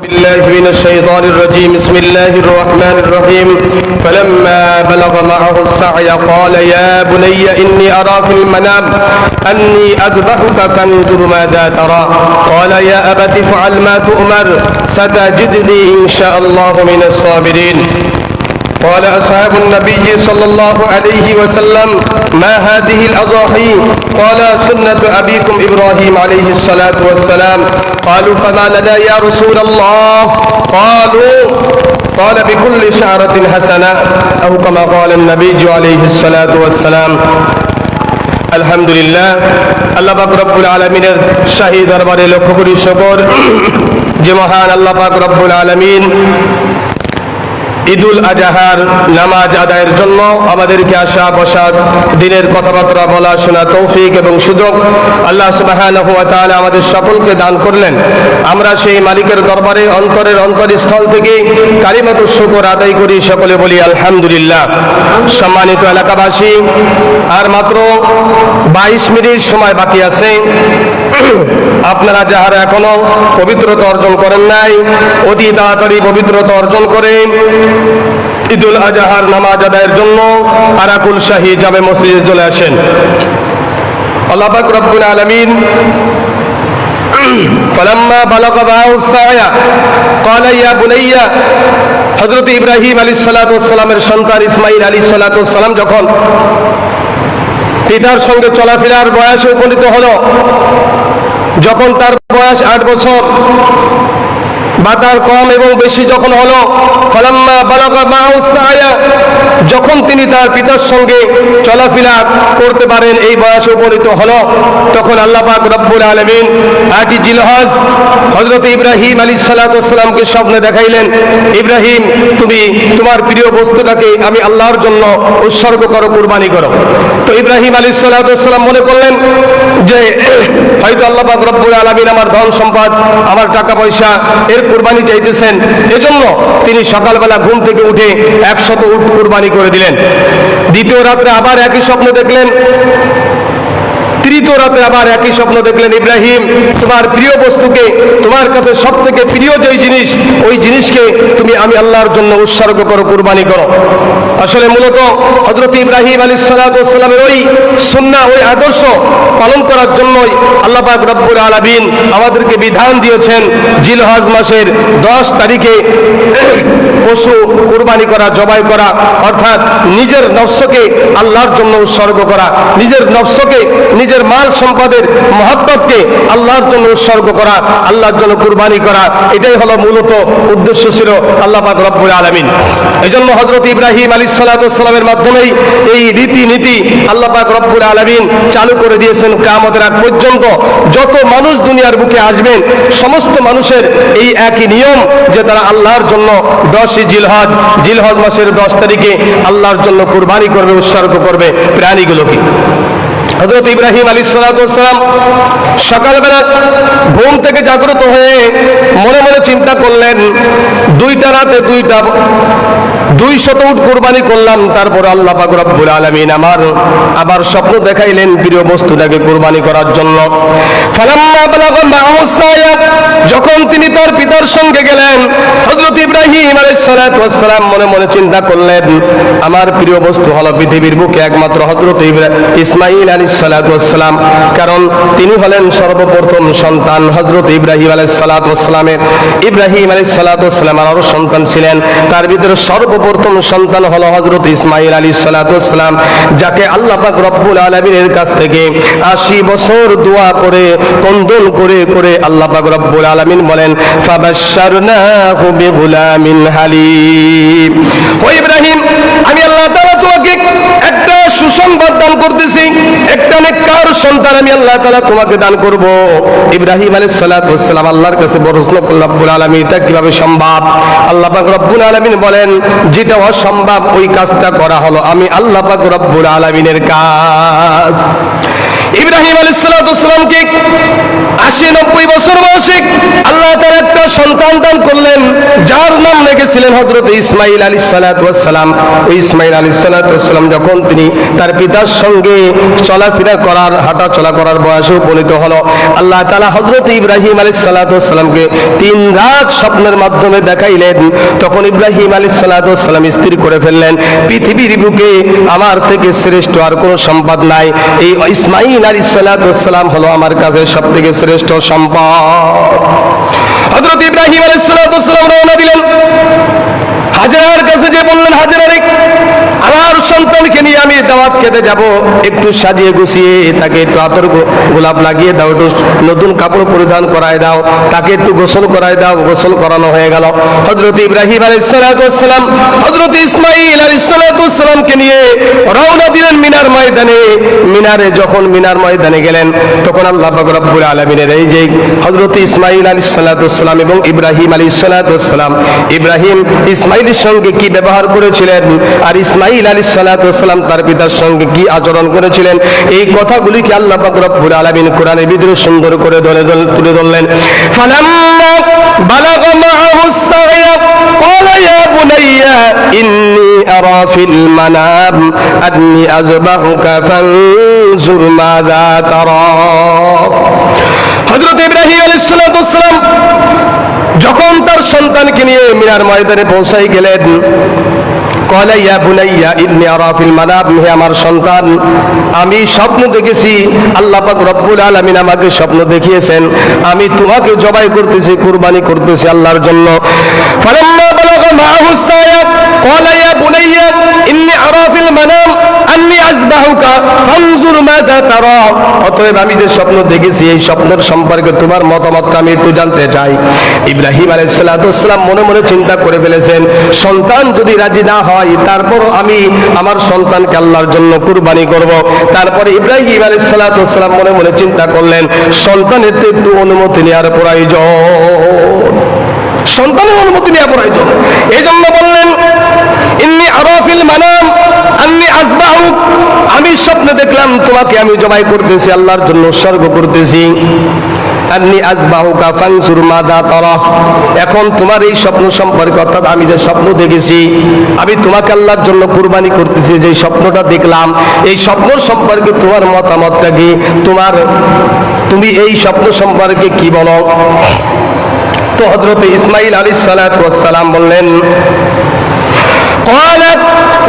بالله من الشيطان الرجيم بسم الله الرحمن الرحيم فلما بلغ معه السعي قال يا بني إني أرى في المنام أني أذبحك فانظر ماذا ترى قال يا أبت افعل ما تؤمر ستجدني إن شاء الله من الصابرين قال أصحاب النبي صلى الله عليه وسلم ما هذه الأضاحي قال سنة أبيكم إبراهيم عليه الصلاة والسلام قالوا فما لنا يا رسول الله قال بكل شعرة حسنة أو كما قال النبي عليه الصلاة والسلام আলহামদুলিল্লাহ আল্লাহ পাক রব্বুল আলামিনের শাহী দরবারে লক্ষ কোটি শুকর যে মহান আল্লাহ পাক রব্বুল আলামিন ঈদুল আজহার নামাজ আদায়ের জন্য আমাদেরকে আসা বসা দিনের কথাবার্তা বলা শোনা তৌফিক এবং সুযোগ আল্লাহ সুবহানাহু ওয়া তাআলা আমাদের সকলকে দান করলেন। আমরা সেই মালিকের দরবারে অন্তরের অন্তরস্থল থেকে কালিমাতুশ শুকর আদায় করি, সকলে বলি আলহামদুলিল্লাহ। সম্মানিত এলাকাবাসী, আর মাত্র 22 মিনিট সময় বাকি আছে। আপনারা যারা এখনো পবিত্রতা অর্জন করেন নাই, অতি তাড়াতাড়ি পবিত্রতা অর্জন করে ঈদুল আজহার নামাজ আদায়ের জন্য আরাকুল শাহী জামে মসজিদে চলে আসেন। আল্লাহ পাক রব্বুল আলামিন ফালাম্মা বালাগা মা'হু সা'য়া ক্বালা ইয়া বুনাইয়া, হযরত ইব্রাহিম আলাইহিস সালাতু ওয়াস সালামের সন্তান ইসমাঈল আলাইহিস সালাতু ওয়াস সালাম যখন পিতার সঙ্গে চলাফেরার বয়সে উপনীত হলো, যখন তার বয়স 8 বছর বা তার কম এবং বেশি যখন হলো, ফালাম্মা বালাগা মা'হু সা'য়া, যখন তিনি তার পিতার সঙ্গে চলাফেরা করতে পারেন এই বয়সে উপনীত হলো, তখন আল্লাহ পাক রব্বুল আলামিন 8 জিলহজ হযরত ইব্রাহিম আলাইহিস সালাতু ওয়াস সালামকে স্বপ্নে দেখাইলেন, ইব্রাহিম তুমি তোমার প্রিয় বস্তুটাকে আমি আল্লাহর জন্য উৎসর্গ করো, কুরবানি করো। তো ইব্রাহিম আলাইহিস সালাতু ওয়াস সালাম মনে করলেন যে হয়তো আল্লাহ পাক রব্বুল আলামিন আমার ধন সম্পদ, আমার টাকা পয়সা এর কুরবানি চাইতেছেন, এজন্য তিনি সকালবেলা ঘুম থেকে উঠে 100 উট কুরবানি করে দিলেন। দ্বিতীয় রাত্রে আবার একই স্বপ্ন দেখলেন, তৃতীয় রাতে আবার একই স্বপ্ন দেখলেন, ইব্রাহিম তোমার প্রিয় বস্তুকে, তোমার কাছে সব থেকে প্রিয় যে জিনিস, ওই জিনিসকে তুমি আমি আল্লাহর জন্য উৎসর্গ করো, কুরবানি করো। আসলে মূলত হযরত ইব্রাহিম আলাইহিস সালাতু ওয়াস সালামের ওই সুন্নাহ, ওই আদর্শ পালন করার জন্যই আল্লাহ পাক রব্বুল আলামিন আমাদেরকে বিধান দিয়েছেন জিলহজ মাসের 10 তারিখে পশু কুরবানি করা, জবাই করা, অর্থাৎ নিজের নফসকে আল্লাহর জন্য উৎসর্গ করা, নিজের নফসকে, নিজের মাল সম্পদের মহব্বতকে আল্লাহর জন্য উৎসর্গ করা, আল্লাহর জন্য কুরবানি করা, এটাই হলো মূলত উদ্দেশ্য ছিল আল্লাহ পাক রব্বুল আলামিন। এজন্য হযরত ইব্রাহিম আলাইহিস সালাতু ওয়াস সালামের মাধ্যমেই এই রীতিনীতি আল্লাহ পাক রব্বুল আলামিন চালু করে দিয়েছেন। কিয়ামতের আগ পর্যন্ত যত মানুষ দুনিয়ার বুকে আসবেন, সমস্ত মানুষের এই একই নিয়ম যে তারা আল্লাহর জন্য 10 জিলহজ মাসের 10 তারিখে আল্লাহর জন্য কুরবানি করবে, উৎসর্গ করবে প্রাণীগুলোকে। হযরত ইব্রাহিম আলাইহিস সালাতু ওয়াস সালাম সকালবেলা ঘুম থেকে জাগ্রত হয়ে মনে মনে চিন্তা করলেন, 2টা রাতে 200 উট কুরবানি করলাম, তারপর আল্লাহ পাক রব্বুল আলামিন আমার আবার স্বপ্ন দেখাইলেন প্রিয় বস্তুটাকে কুরবানি করার জন্য। ফালাম্মা বালাগা মা'হু সা'য়া, যখন তিনি তার পিতার সঙ্গে গেলেন, হযরত ইব্রাহিম আলাইহিস সালাতু ওয়াস সালাম মনে মনে চিন্তা করলেন আমার প্রিয় বস্তু হলো পৃথিবীর বুকে একমাত্র হযরত ইসমাঈল আলাইহিস সালাতু ওয়াস সালাম, কারণ তিনি হলেন সর্বপ্রথম সন্তান হযরত ইব্রাহিম আলাইহিস সালাতু ওয়াস সালামের। ইব্রাহিম আলাইহিস সালাতু ওয়াস সালামের আরো সন্তান ছিলেন, তার ভিতরে সর্বপ্রথম সন্তান হলো হযরত ইসমাঈল আলাইহিস সালাতু ওয়াস সালাম, যাকে আল্লাহ পাক রব্বুল আলামিনের কাছ থেকে 80 বছর দোয়া করে কন্দন করে করে আল্লাহ পাক রব্বুল আলামিন বলেন ফাবাশশারনাহু বিগুলামিন হালিম। ও ইব্রাহিম, আমি আল্লাহ তাআলা তোমাকে একটা সুসংবাদ দান করতেছি, একটা নেককার সন্তান আমি আল্লাহ তাআলা তোমাকে দান করব। ইব্রাহিম আলাইহিস সালাতু ওয়াস সালাম আল্লাহর কাছে প্রশ্ন করলেন রব্বুল আলামিন এটা কিভাবে সম্ভব? আল্লাহ পাক রব্বুল আলামিন বলেন যেটা অসম্ভব ওই কাজটা করা হলো আমি আল্লাহ পাক রব্বুল আলামিনের কাজ। ইব্রাহিম আলাইহিস সালামকে 80-90 বছর বয়সে আল্লাহ তাআলা একটা সন্তান দান করলেন, যার নাম রেখেছিলেন হযরত ইসমাঈল আলাইহিস সালাম। ওই ইসমাঈল আলাইহিস সালাম যখন তিনি তার পিতার সঙ্গে চলাফেরা করার, হাঁটা চলা করার বয়সে উপনীত হলো, আল্লাহ তাআলা হযরত ইব্রাহিম আলাইহিস সালামকে 3 রাত স্বপ্নের মাধ্যমে দেখাইলেন। তখন ইব্রাহিম আলাইহিস সালাম স্থির করে ফেললেন, পৃথিবীর বুকে আমার থেকে শ্রেষ্ঠ আর কোনো সম্পদ নাই, এই ইসমাঈল আলাইহিস সালাম হলো আমার কাছে সবথেকে শ্রেষ্ঠ সম্পদ। হযরত ইব্রাহিম আলাইহিস সালাম রওনা দিলেন, হাজেরার কাছে যে বললেন, হাজেরা রে, আমার সন্তানকে নিয়ে আমি দাওয়াত খেতে যাব, একটু সাজিয়ে গুছিয়ে তাকে একটু আতর গোলাপ লাগিয়ে দাও, একটু নতুন কাপড় পরিধান করায় দাও, তাকে একটু গোসল করায় দাও। গোসল করানো হয়ে গেল। হযরত ইব্রাহিম আলাইহিস সালাম হযরত ইসমাঈল আলাইহিস সালামকে নিয়ে রওনা দিলেন মিনার ময়দানে। মিনার ময়দানে গেলেন, তখন আল্লাহ পাক রব্বুল আলামিনের এই যে হযরত ইসমাঈল আলাইহিস সালাম এবং ইব্রাহিম আলাইহিস সালাম, ইব্রাহিম ইসমাঈলের সঙ্গে কি ব্যবহার করেছিলেন আর ইসমাঈল আলাইহিস সালাম তার পিতার সঙ্গে কি আচরণ করেছিলেন, এই কথাগুলিকে আল্লাহ পাক রব্বুল আলামিন কোরআনের ভিতরে সুন্দর করে তুলে ধরলেন। ফালাম্মা বালাগা মাআহুস সা'য়া ক্বালা ইয়া বুনাইয়া ইন্নী আরা ফিল মানাম আন্নী আযবাহুকা ফানজুর মাযা তারা। হযরত ইব্রাহিম আলাইহিস সালাম যখন তার সন্তানকে নিয়ে মিনার ময়দানে পৌঁছাই গেলেন, ক্বালা ইয়া বুনাইয়া ইন্নী আরা ফিল মানাম, হে আমার সন্তান, আমি স্বপ্ন দেখেছি, আল্লাহ পাক রব্বুল আলামিন আমাকে স্বপ্ন দেখিয়েছেন, আমি তোমাকে জবাই করতেছি, কুরবানি করতেছি আল্লাহর জন্য। ফালাম্মা বালাগা মাআহুস সা'য়া ক্বালা ইয়া বুনাইয়া ইন্নী আরা ফিল মানাম আন্নী আযবাহুকা ফানজুর মাযা তারা। অতএব আমি যে স্বপ্ন দেখেছি, এই স্বপ্নের সম্পর্কে তোমার মতামতটা আমি একটু জানতে চাই। ইব্রাহিম আলাইহিস সালাম মনে মনে চিন্তা করে ফেলেছেন, সন্তান যদি রাজি না হয়, তারপর আমি আমার সন্তানকে আল্লাহর জন্য কুরবানি করব। তারপরে ইব্রাহিম আলাইহিস সালাম মনে মনে চিন্তা করলেন, সন্তানের তো একটু অনুমতি নেওয়ার প্রয়োজন, সন্তানের অনুমতি নেওয়া প্রয়োজন। এই জন্য বললেন, ইন্নী আরা ফিল মানাম আন্নী আযবাহুক, আমি স্বপ্নে দেখলাম তোমাকে আমি জবাই করতেছি, আল্লাহর জন্য উৎসর্গ করতেছি। আন্নী আযবাহুকা ফানজুর মাযা তারা, এখন তোমার এই স্বপ্ন সম্পর্কে, অর্থাৎ আমি যে স্বপ্ন দেখেছি, আমি তোমাকে আল্লাহর জন্য কুরবানি করতেছি, যে স্বপ্নটা দেখলাম, এই স্বপ্ন সম্পর্কে তোমার মতামতটা কি, তুমি এই স্বপ্ন সম্পর্কে কি বলো? তো হযরত ইসমাঈল আলাইহিস সালাম বললেন, ক্বালাত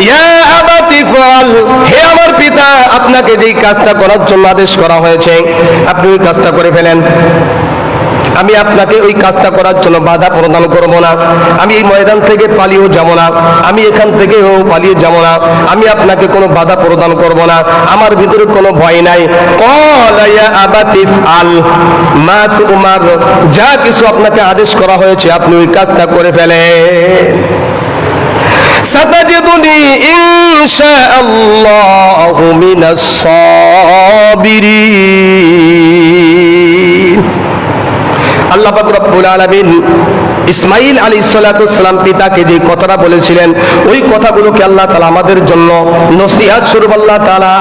ইয়া আবাতি ফাল, হে আমার পিতা, আপনাকে যেই কাজটা করার জন্য আদেশ করা হয়েছে, আপনি ওই কাজটা করে ফেলেন। আমি আপনাকে ওই কাজটা করার জন্য বাধা প্রদান করব না, আমি এই ময়দান থেকে পালিয়েও যাব না, আমি এখান থেকেও পালিয়ে যাব না, আমি আপনাকে কোনো বাধা প্রদান করব না, আমার ভিতরে কোনো ভয় নাই। ক্বালা ইয়া আবাতি ফাল মা তুমার, যা কিছু আপনাকে আদেশ করা হয়েছে আপনি ওই কাজটা করে ফেলেন। সাতাজিদুনি ইনশাআল্লাহু মিনাস সাবিরিন। আল্লাহ পাক রব্বুল আলামিন ইসমাঈল আলাইহিস সালাম পিতাকে যে কথাটা বলেছিলেন, ওই কথাগুলোকে আল্লাহ তাআলা আমাদের জন্য নসিহত স্বরূপ আল্লাহ তাআলা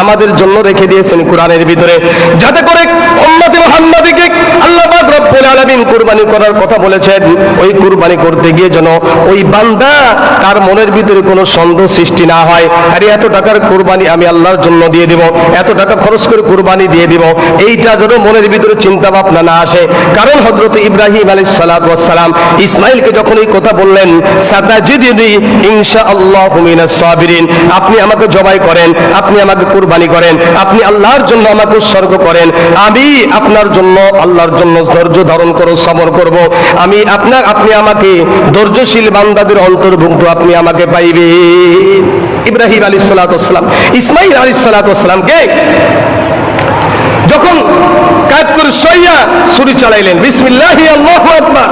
আমাদের জন্য রেখে দিয়েছেন কোরআনের ভিতরে, যাতে করে উম্মতে মুহাম্মাদীকে আল্লাহ পাক রব্বুল আলামিন কুরবানি করার কথা বলেছেন, ওই কুরবানি করতে গিয়ে যেন ওই বান্দা তার মনের ভিতরে কোনো সন্দেহ সৃষ্টি না হয়, আরে এত টাকার কুরবানি আমি আল্লাহর জন্য দিয়ে দেব, এত টাকা খরচ করে কুরবানি দিয়ে দিব, এইটা যেন মনের ভিতরে চিন্তা ভাবনা না আসে। কারণ হযরত ইব্রাহিম আলাইহিস সালাম ইসমাঈলকে যখন এই কথা বললেন, সাতাজিদুনি ইনশাআল্লাহু মিনাস সাবিরিন, আপনি আমাকে জবাই করেন, আপনি আমাকে কুরবানি করেন, আপনি আল্লাহর জন্য আমাকে উৎসর্গ করেন, আমি আপনার জন্য আল্লাহর জন্য ধৈর্য ধারণ করব, সবর করব, আপনি আমাকে ধৈর্যশীল বান্দাদের অন্তর্ভুক্ত আপনি আমাকে পাইবেন। ইব্রাহিম আলাইহিস সালাম ইসমাঈল আলাইহিস সালামকে যখন কাট করে সইয়া ছুরি চালাইলেন, বিসমিল্লাহি আল্লাহু আকবার।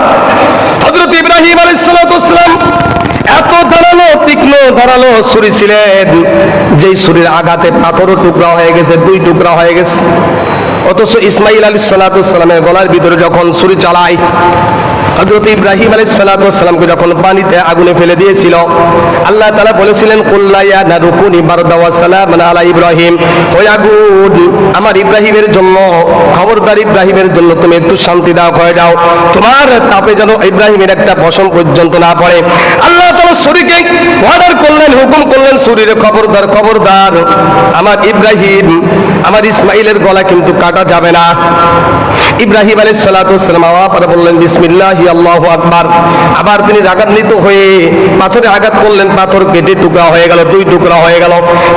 হযরত ইব্রাহিম আলাইহিস সালাম এত ধারালো, তীক্ষ্ণ ধারালো ছুরি ছিলেন, যেই ছুরির আঘাতে পাথরও টুকরা হয়ে গেছে, 2 টুকরা হয়ে গেছে। অথচ ইসমাঈল আলাইহিস সালামের গলার ভিতরে যখন ছুরি চালায়, হযরত ইব্রাহিম আলাইহিস সালাতু ওয়াস সালামকে যখন পানিতে আগুনে ফেলে দিয়েছিল, আল্লাহ তাআলা বলেছিলেন কুল্লা ইয়া নারু কুনি বারদা ওয়া সালামান আলা ইব্রাহিম, ওই আগুন আমার ইব্রাহিমের জন্য, খবরদার ইব্রাহিমের জন্য তুমি একটু শান্তি দাও, হয়ে যাও, তোমার তাপে যেন ইব্রাহিমের একটা পশম পর্যন্ত না পড়ে। আল্লাহ তাআলা সূরাকে অর্ডার করলেন, হুকুম করলেন, সূরারে খবরদার, খবরদার আমার ইব্রাহিম, আমার ইসমাইলের গলা কিন্তু কাটা যাবে না। ইব্রাহিম আলাইহিস সালাতু ওয়াস সালাম আবার বললেন বিসমিল্লাহি আল্লাহু আকবার। আবার তিনি রাগান্বিত হয়ে পাথরে আঘাত করলেন, পাথর কেটে টুকরা হয়ে গেল, দুই টুকরা হয়ে গেল।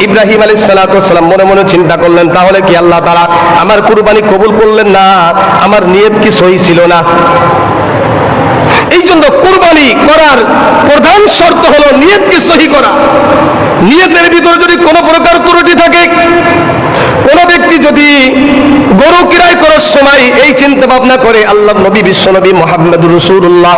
ইব্রাহিম আলাইহিস সালাতু ওয়াস সালাম মনে মনে চিন্তা করলেন, তাহলে কি আল্লাহ তাআলা আমার কুরবানি কবুল করলেন না? আমার নিয়ত কি সহি ছিল না? এই জন্য কুরবানি করার প্রধান শর্ত হলো নিয়তকে সহি করা। নিয়তের ভিতরে যদি কোনো প্রকার ত্রুটি থাকে, কোন ব্যক্তি যদি গরু ক্রয় করার সময় এই চিন্তা ভাবনা করে, আল্লাহ নবী বিশ্বনবী মুহাম্মদুর রাসূলুল্লাহ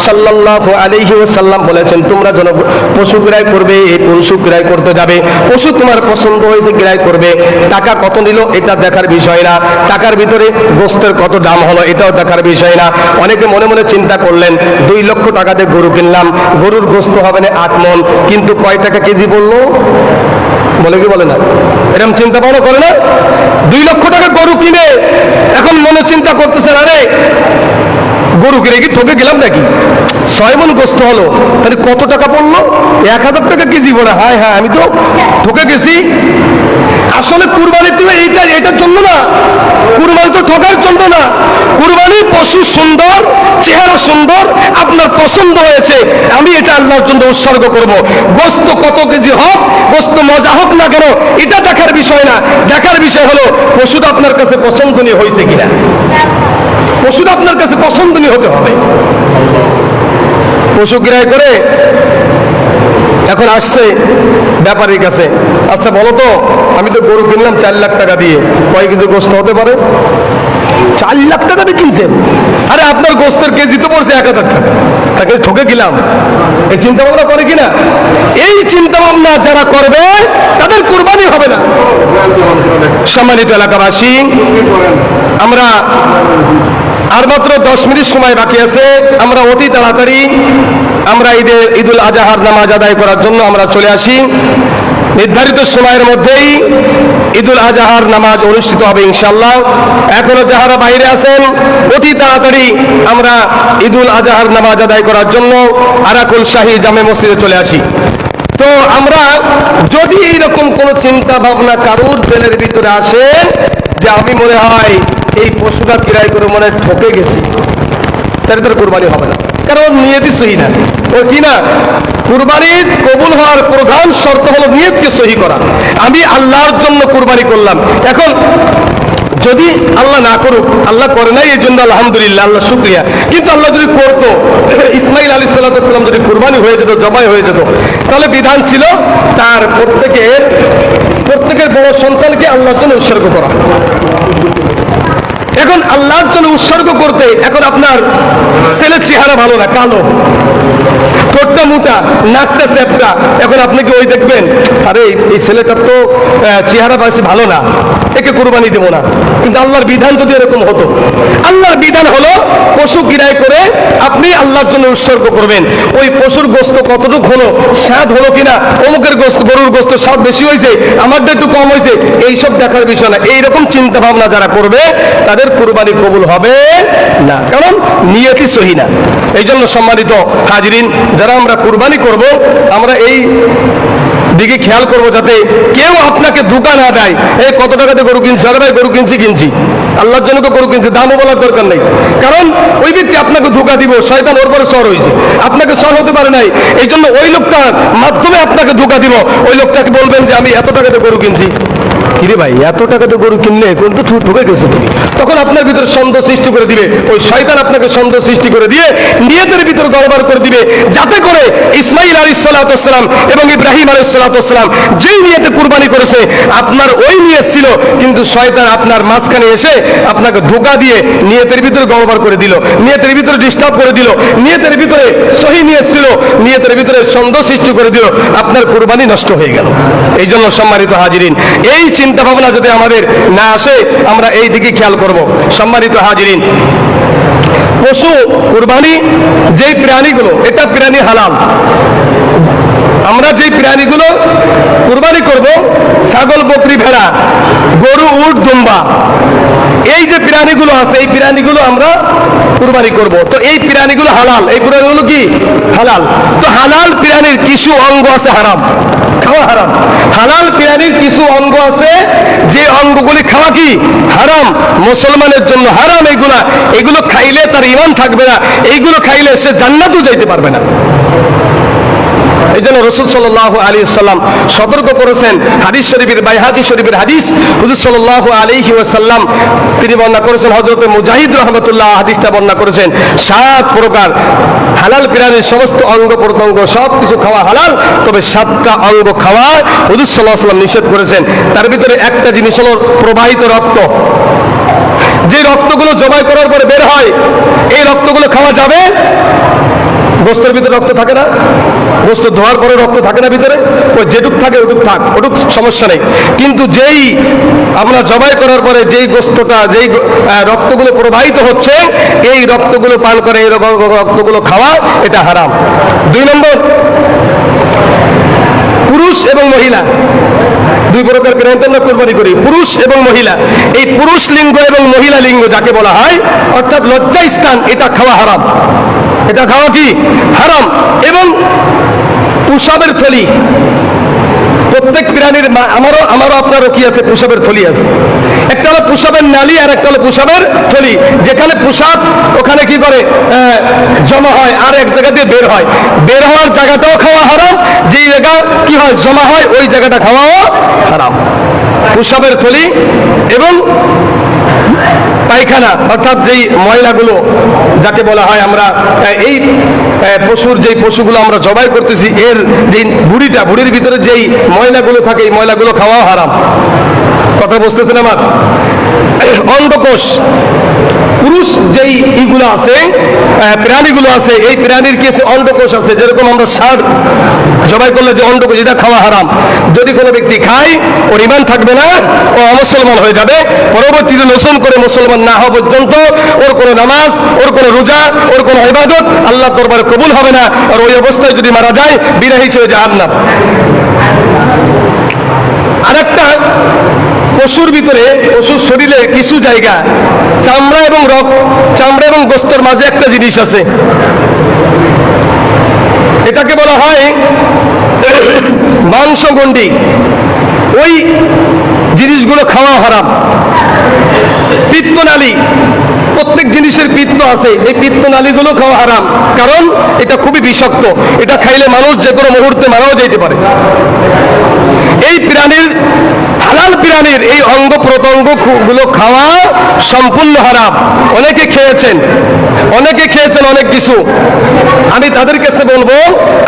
সাল্লাল্লাহু আলাইহি ওয়াসাল্লাম বলেছেন, তোমরা যখন পশু ক্রয় করবে, পশু ক্রয় করতে যাবে, পশু তোমার পছন্দ হয়েছে ক্রয় করবে, টাকা কত নিল এটা দেখার বিষয় না, টাকার ভিতরে গোশতের কত দাম হলো এটাও দেখার বিষয় না। অনেকে মনে মনে চিন্তা করলেন 2 লক্ষ টাকা দিয়ে গরু কিনলাম, গরুর গোশত হবে না 8 মণ, কিন্তু কয় টাকা কেজি বললো? বলে কি বলে না? এরকম চিন্তা ভাবনা করে না? 2 লক্ষ টাকা গরু কিনে এখন মনে চিন্তা করতেছেন, আরে গরু কিনে কি ঠকে গেলাম নাকি? 6 মণ গোশত হলো, তাহলে কত টাকা পড়লো? 1000 টাকা কেজি পড়ে। হায় হায়, আমি তো ঠকে গেছি। আসলে কুরবানি তো এটার জন্য না, কুরবানি তো ঠকার জন্য না। কুরবানি পশু সুন্দর, চেহারা সুন্দর, আপনার পছন্দ হয়েছে, আমি এটা আল্লাহর জন্য উৎসর্গ করব। গোশত কত কেজি হোক, গোশত মজা হোক না কেন, এটা দেখার বিষয় না। দেখার বিষয় হলো পশুটা আপনার কাছে পছন্দনীয় হয়েছে কিনা। পশুটা আপনার কাছে পছন্দনীয় হতে হবে। পশু ক্রয় করে এখন আসছে ব্যাপারীর কাছে, আচ্ছা বলো তো, আমি তো গরু কিনলাম 4 লাখ টাকা দিয়ে, কয় কেজি গোশত হতে পারে? 4 লাখ টাকা দিয়ে কিনছেন, আরে আপনার গোশতের কেজি তো পড়ছে 1000 টাকা, তাকে ঠকে গেলাম। এই চিন্তা ভাবনা করে কিনা? এই চিন্তা ভাবনা যারা করবে তাদের কুরবানি হবে না। সম্মানিত এলাকাবাসী, আমরা আর মাত্র 10 মিনিট সময় বাকি আছে, আমরা অতি তাড়াতাড়ি আমরা ঈদুল আজহার নামাজ আদায় করার জন্য আমরা চলে আসি। নির্ধারিত সময়ের মধ্যেই ঈদুল আজহার নামাজ অনুষ্ঠিত হবে ইনশাআল্লাহ। এখনো যারা বাইরে আছেন অতি তাড়াতাড়ি আমরা ঈদুল আজহার নামাজ আদায় করার জন্য আরাকুল শাহী জামে মসজিদে চলে আসি। তো আমরা যদি এইরকম কোন চিন্তা ভাবনা কারুর দিলের ভিতরে আসে যে আমি মনে হয় এই পশুটা ক্রয় করে মনে ঠকে গেছি, তাহলে তার কুরবানি হবে না, কারণ নিয়তই সহি না। ও কি না, কুরবানির কবুল হওয়ার প্রধান শর্ত হলো নিয়তকে সহি করা। আমি আল্লাহর জন্য কুরবানি করলাম। এখন যদি আল্লাহ না করুক, আল্লাহ করে নাই এই জন্য আলহামদুলিল্লাহ, আল্লাহ শুকরিয়া, কিন্তু আল্লাহ যদি করতো, ইসমাইল আলাইহিস সালাম যদি কুরবানি হয়ে যেত, জবাই হয়ে যেত, তাহলে বিধান ছিল তার প্রত্যেকের বড় সন্তানকে আল্লাহর জন্য উৎসর্গ করা। এখন আল্লাহর জন্য উৎসর্গ করতে, এখন আপনার ছেলের চেহারা ভালো না, কালো, ঠোঁটটা মোটা, নাকটা চ্যাপটা, এখন আপনি কি ওই দেখবেন, আরে এই ছেলেটার তো চেহারা বেশি ভালো না, একে কুরবানি দেবো না। কিন্তু আল্লাহর বিধান যদি এরকম হতো, আল্লাহর বিধান হলো পশু ক্রয় করে আপনি আল্লাহর জন্য উৎসর্গ করবেন। ওই পশুর গোশত কতটুকু হলো, স্বাদ হলো কিনা, অমুকের গোশত, গরুর গোশত স্বাদ বেশি হয়েছে, আমারটা একটু কম হয়েছে, এইসব দেখার বিষয় না। এইরকম চিন্তা ভাবনা যারা করবে তাদের কুরবানি কবুল হবে না, কারণ নিয়তই সহি না। এই জন্য সম্মানিত হাজিরিন, যারা আমরা কুরবানি করব, আমরা এই দিকে খেয়াল করব যাতে কেউ আপনাকে ধোঁকা না দেয়। এই কত টাকাতে গরু কিনছি, আরে ভাই গরু কিনছি আল্লাহর জন্য তো গরু কিনছি, দামও বলার দরকার নেই, কারণ ওই ব্যক্তি আপনাকে ধোঁকা দিব, শয়তান ওর পরে সর হয়েছে, আপনাকে সর হতে পারে নাই। এই জন্য ওই লোকটার মাধ্যমে আপনাকে ধোঁকা দিব, ওই লোকটাকে বলবেন যে আমি এত টাকাতে গরু কিনছি। কিরে ভাই, এত টাকাতে গরু কিনলে কিন্তু ঠকে গেছো তুমি, তখন আপনার ভিতরে সন্দেহ সৃষ্টি করে দিবে, ওই শয়তান আপনাকে সন্দেহ সৃষ্টি করে দিয়ে নিয়তের ভিতর গড়বড় করে দিবে, যাতে করে ইসমাইল আলাইহিস সালাম এবং ইব্রাহিম আলাইহিস সালাম যেই নিয়তে কুরবানি করেছে, আপনার ওই নিয়ত ছিল, কিন্তু শয়তান আপনার মাঝখানে এসে আপনাকে ধোঁকা দিয়ে নিয়তের ভিতরে গড়বড় করে দিল, নিয়তের ভিতরে ডিস্টার্ব করে দিল, নিয়তের ভিতরে সহি নিয়ত ছিল, নিয়তের ভিতরে সন্দেহ সৃষ্টি করে দিল, আপনার কুরবানি নষ্ট হয়ে গেল। এই জন্য সম্মানিত হাজিরিন, এই চিন্তা ভাবনা যাতে আমাদের না আসে, আমরা এই দিকে খেয়াল করব। সম্মানিত হাজিরিন, পশু কুরবানি যেই প্রাণীগুলো, এটা প্রাণী হালাল। আমরা যেই প্রাণীগুলো কুরবানি করব, ছাগল, বকরি, ভেড়া, গরু, উট, দুম্বা, এই যে প্রাণীগুলো আছে, এই প্রাণীগুলো আমরা কুরবানি করব। তো এই প্রাণীগুলো হালাল, এই প্রাণীগুলো কি হালাল। তো হালাল প্রাণীর কিছু অঙ্গ আছে হারাম, খাওয়া হারাম। হালাল প্রাণীর কিছু অঙ্গ আছে যে অঙ্গগুলি খাওয়া কি হারাম, মুসলমানের জন্য হারাম। এগুলো খাইলে তার ঈমান থাকবে না, এইগুলো খাইলে সে জান্নাতেও যাইতে পারবে না। এই জন্য রাসূল সাল্লাল্লাহু আলাইহি ওয়াসাল্লাম সতর্ক করেছেন। হাদিস শরীফের, বাইহাকি শরীফের হাদিস, হুজুর সাল্লাল্লাহু আলাইহি ওয়াসাল্লাম তিনি বর্ণনা করেছেন, হযরত মুজাহিদ রাহমাতুল্লাহ হাদিসটা বর্ণনা করেছেন, 7 প্রকার হালাল প্রাণীর সমস্ত অঙ্গ প্রত্যঙ্গ সব কিছু খাওয়া হালাল, তবে 7টা অঙ্গ খাওয়া হুজুর সাল্লাল্লাহু আলাইহি ওয়াসাল্লাম নিষেধ করেছেন। তার ভিতরে একটা জিনিস হলো প্রবাহিত রক্ত। যে রক্তগুলো জবাই করার পরে বের হয়, এই রক্তগুলো খাওয়া যাবে। গোস্তের ভিতরে রক্ত থাকে না, গোস্ত ধোয়ার পরে রক্ত থাকে না ভিতরে, ওই যেটুক থাকে ওটুক থাক, ওটুক সমস্যা নেই। কিন্তু যেই আমরা জবাই করার পরে যেই গোস্তটা, যেই রক্তগুলো প্রবাহিত হচ্ছে, এই রক্তগুলো পান করে, এই রক্তগুলো খাওয়া, এটা হারাম। 2 নম্বর, পুরুষ এবং মহিলা, 2 প্রকার প্রাণী আমরা কুরবানি করি, পুরুষ এবং মহিলা। এই পুরুষ লিঙ্গ এবং মহিলা লিঙ্গ যাকে বলা হয়, অর্থাৎ লজ্জা স্থান, এটা খাওয়া হারাম। এটা খাওয়া কি হারাম। এবং প্রসাবের থলি, প্রত্যেক প্রাণীর, আমারও আপনারও কি আছে, প্রসাবের থলি আছে। একটা হলো প্রসাবের নালী, আর একটা হলো প্রসাবের থলি। যেখানে প্রসাব, ওখানে কি করে জমা হয়, আর এক জায়গা দিয়ে বের হয়। বের হওয়ার জায়গাটাও খাওয়া হারাম, যেই জায়গা কি হয় জমা হয়, ওই জায়গাটা খাওয়াও হারাম। প্রসাবের থলি এবং পায়খানা, অর্থাৎ যেই ময়লাগুলো যাকে বলা হয়, আমরা এই পশুর যেই পশুগুলো আমরা জবাই করতেছি, এর যে বুড়ির ভিতরে যেই ময়লাগুলো থাকে, এই ময়লাগুলো খাওয়াও হারাম। কথা বুঝতেছেন আমার? অন্ডকোষ, পুরুষ যেই ইগুলো আছে, প্রাণীগুলো আছে, এই প্রাণীর কিছু অন্ডকোষ আছে। যেরকম আমরা ষাঁড় জবাই করলে যে অন্ডকোষ, এটা খাওয়া হারাম। যদি কোনো ব্যক্তি খায়, ওর ঈমান থাকবে না, ও অমুসলমান হয়ে যাবে। পরবর্তীতে নতুন করে মুসলমান না হওয়া পর্যন্ত ওর কোনো নামাজ, ওর কোনো রোজা, ওর কোনো ইবাদত আল্লাহর দরবারে কবুল হবে না। আর ওই অবস্থায় যদি মারা যায়, বিনা হিসেবে জাহান্নাম। আরেকটা, পশুর ভিতরে, পশুর শরীরে কিছু জায়গা চামড়া এবং চামড়া এবং গোস্তের মাঝে একটা জিনিস আছে, এটাকে বলা হয় মাংসগণ্ডি। ওই জিনিসগুলো খাওয়া হারাম। পিত্তনালী, প্রত্যেক জিনিসের পিত্ত আছে, এই পিত্তনালীগুলো খাওয়া হারাম, কারণ এটা খুবই বিষাক্ত। এটা খাইলে মানুষ যে কোনো মুহূর্তে মারাও যেতে পারে। এই প্রাণীর, হালাল প্রাণীর এই অঙ্গ প্রত্যঙ্গ গুলো খাওয়া সম্পূর্ণ হারাম। অনেকে খেয়েছেন অনেক কিছু। আমি তাদের কাছে বলবো,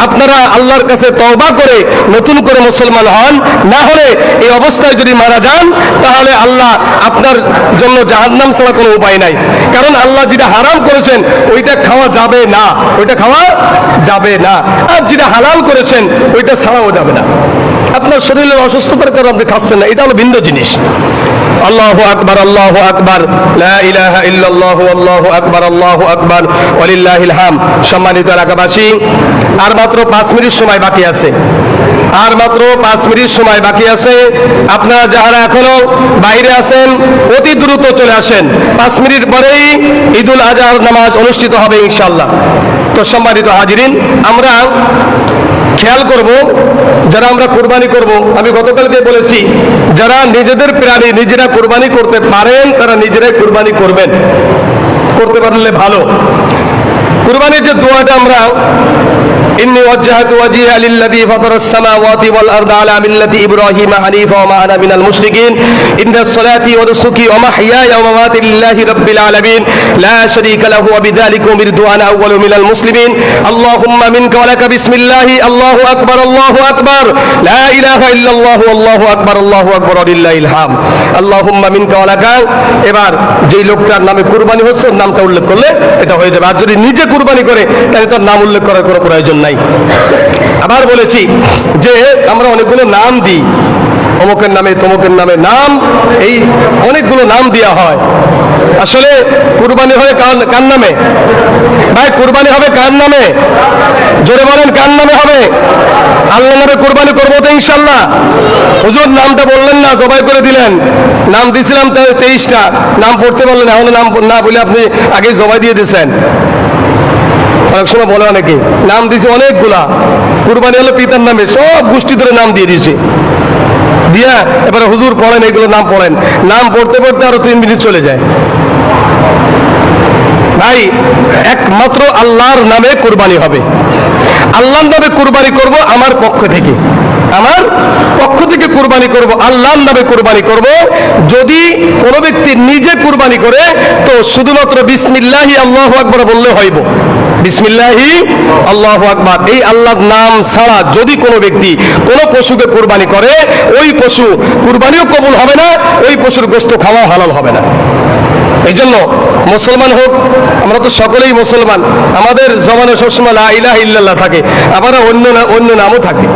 আপনারা আল্লাহর কাছে তওবা করে নতুন করে মুসলমান হন। না হলে এই অবস্থায় যদি মারা যান, তাহলে আল্লাহ আপনার জন্য জাহান্নাম ছাড়া কোনো উপায় নাই। কারণ আল্লাহ যেটা হারাম করেছেন, ওইটা খাওয়া যাবে না, ওইটা খাওয়া যাবে না। আর যেটা হালাল করেছেন, ওইটা ছাড়াও যাবে না। আপনার শরীরের অসুস্থতার কারণে আপনি খাচ্ছেন না, এটা হলো ভিন্ন জিনিস। আল্লাহু আকবার, আল্লাহু আকবার, লা ইলাহা ইল্লাল্লাহু, আল্লাহু আকবার, আল্লাহু আকবার, ওয়ালিল্লাহিল হামদ। সম্মানিত এলাকাবাসী, আর মাত্র 5 মিনিট সময় বাকি আছে। আপনারা যারা এখনো বাইরে আছেন, অতি দ্রুত চলে আসেন। 5 মিনিট পরেই ঈদুল আজহার নামাজ অনুষ্ঠিত হবে ইনশাআল্লাহ। তো সম্মানিত হাজিরিন, আমরা খেয়াল করব, যারা আমরা কুরবানি করব, আমি গতকালকে বলেছি, যারা নিজেদের প্রাণী নিজেরা কুরবানি করতে পারেন, তারা নিজেরাই কুরবানি করবেন, করতে পারলে ভালো। কুরবানির যে দোয়াটা আমরা, ইন্নী ওয়াজ্জাহতু ওয়াজহিয়া লিল্লাযী ফাতারাস সামাওয়াতি ওয়াল আরদা আলা মিল্লাতি ইব্রাহিমা হানিফা ওয়া মা আনা মিনাল মুশরিকিন ইন্নাস সালাতি ওয়া নুসুকি ওয়া মাহইয়ায়া ওয়া মামাতি লিল্লাহি রাব্বিল আলামিন লা শারীকা লাহু ওয়া বিযালিকা উমিরতু আনা আউওয়ালু মিনাল মুসলিমিন আল্লাহুম্মা মিনকা ওয়া লাকা বিসমিল্লাহি আল্লাহু আকবার, আল্লাহু আকবার, লা ইলাহা ইল্লাল্লাহু, আল্লাহু আকবার, আল্লাহু আকবার, ওয়ালিল্লাহিল হামদ। আল্লাহুম্মা মিনকা ওয়া লাকা, এবার যেই লোকটার নামে কুরবানি হচ্ছে ওর নামটা উল্লেখ করলে এটা হয়ে যাবে। আর যদি নিজে কুরবানি করে, তাহলে তার নাম উল্লেখ করার কোনো প্রয়োজন নাই। আবার বলেছি যে আমরা অনেকগুলো নাম দিই, অমুকের নামে তমুকের নামে নাম, এই অনেকগুলো নাম দেওয়া হয়। আসলে কুরবানি হবে কার নামে? ভাই কুরবানি হবে কার নামে? জোরে বলেন, কার নামে হবে? আল্লাহ নামে কুরবানি করবো তো ইনশাল্লাহ। হুজুর নামটা বললেন না, জবাই করে দিলেন। নাম দিছিলাম 23টা, নাম পড়তে পারলেন, এখন নাম না বলে আপনি আগে জবাই দিয়ে দিয়েছেন। অনেক সময় বলে অনেকে নাম দিছে অনেকগুলা, কুরবানি হলো পিতার নামে, সব গোষ্ঠী ধরে নাম দিয়ে দিয়েছে। দিয়া এবারে হুজুর পড়েন, এগুলো নাম পড়েন, নাম পড়তে পড়তে আরো 3 মিনিট চলে যায়। ভাই একমাত্র আল্লাহর নামে কুরবানি হবে। আল্লাহর নামে কুরবানি করব আমার পক্ষ থেকে, আমার পক্ষ থেকে কুরবানি করব, আল্লাহর নামে কুরবানি করব। যদি কোনো ব্যক্তি নিজে কুরবানি করে তো শুধুমাত্র বিসমিল্লাহি আল্লাহু আকবার বললে হইব। বিসমিল্লাহি আল্লাহু আকবার, এই আল্লাহর নাম ছাড়া যদি কোনো ব্যক্তি কোনো পশুকে কুরবানি করে, ওই পশু কুরবানিও কবুল হবে না, ওই পশুর গোশত খাওয়া হালাল হবে না। এই জন্য মুসলমান হোক, আমরা তো সকলেই মুসলমান, আমাদের জবানে সবসময় লা ইলাহা ইল্লাল্লাহ থাকে, আবার অন্য নামও থাকে।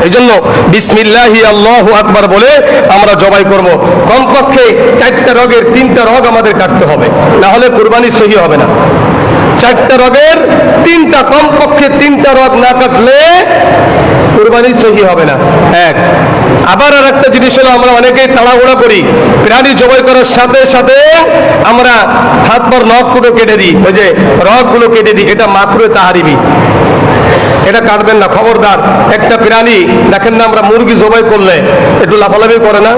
এই জন্য বিসমিল্লাহি আল্লাহু আকবার বলে আমরা জবাই করব। কমপক্ষে 4টা রগের 3টা রগ আমাদের কাটতে হবে, না হলে কুরবানি সহি হবে না। 4টা রগের 3টা, কমপক্ষে 3টা রগ না কাটলে কুরবানি সহি হবে না। এক, আবার আর একটা জিনিস হলো, আমরা অনেকেই তাড়াহুড়া করি, প্রাণী জবাই করার সাথে সাথে আমরা হাত পর নখগুলো কেটে দিই, ওই যে রগগুলো কেটে দিই, এটা মাকরুহে তাহরিমি, এটা কাটবেন না, খবরদার। একটা প্রাণী দেখেন না, আমরা মুরগি জবাই করলে একটু লাফালাফি করে না,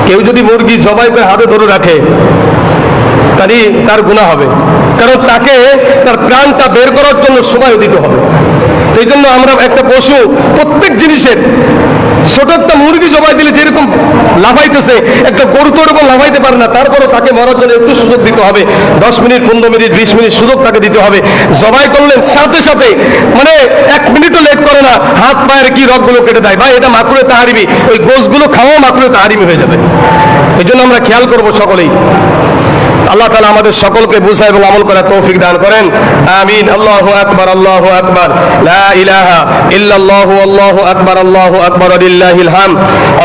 কেউ যদি মুরগি জবাই করে হাতে ধরে রাখে তারই তার গুনাহ হবে, কারণ তাকে তার প্রাণটা বের করার জন্য সময় দিতে হবে। এই জন্য আমরা একটা পশু প্রত্যেক জিনিসের, ছোট একটা মুরগি জবাই দিলে যেরকম লাফাইতেছে, একটা গরু তো এরকম লাফাইতে পারে না, তারপরে তাকে মরার জন্য একটু সুযোগ দিতে হবে, 10 মিনিট 15 মিনিট 20 মিনিট সুযোগ তাকে দিতে হবে। জবাই করলেন সাথে সাথে, মানে 1 মিনিটও লেট করে না, হাত পায়ের কি রগগুলো কেটে দেয়, ভাই এটা মাকরুহে তাহরিমি, ওই গোশগুলো খাওয়াও মাকরুহে তাহরিমি হয়ে যাবে। এই জন্য আমরা খেয়াল করবো সকলেই। আল্লাহ তাআলা আমাদের সকলকে বুঝা এবং আমল করার তৌফিক দান করেন, আমিন। আল্লাহু আকবার, আল্লাহু আকবার, লা ইলাহা ইল্লাল্লাহু, আল্লাহু আকবার, আল্লাহু আকবার, লিল্লাহিল হামদ,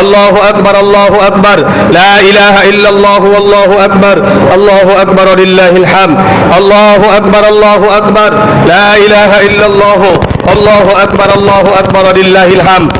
আল্লাহু আকবার, আল্লাহু আকবার, লা ইলাহা ইল্লাল্লাহু, আল্লাহু আকবার, আল্লাহু আকবার, লিল্লাহিল হামদ, আল্লাহু আকবার, আল্লাহু আকবার, লা ইলাহা ইল্লাল্লাহু, আল্লাহু আকবার, আল্লাহু আকবার, লিল্লাহিল হামদ।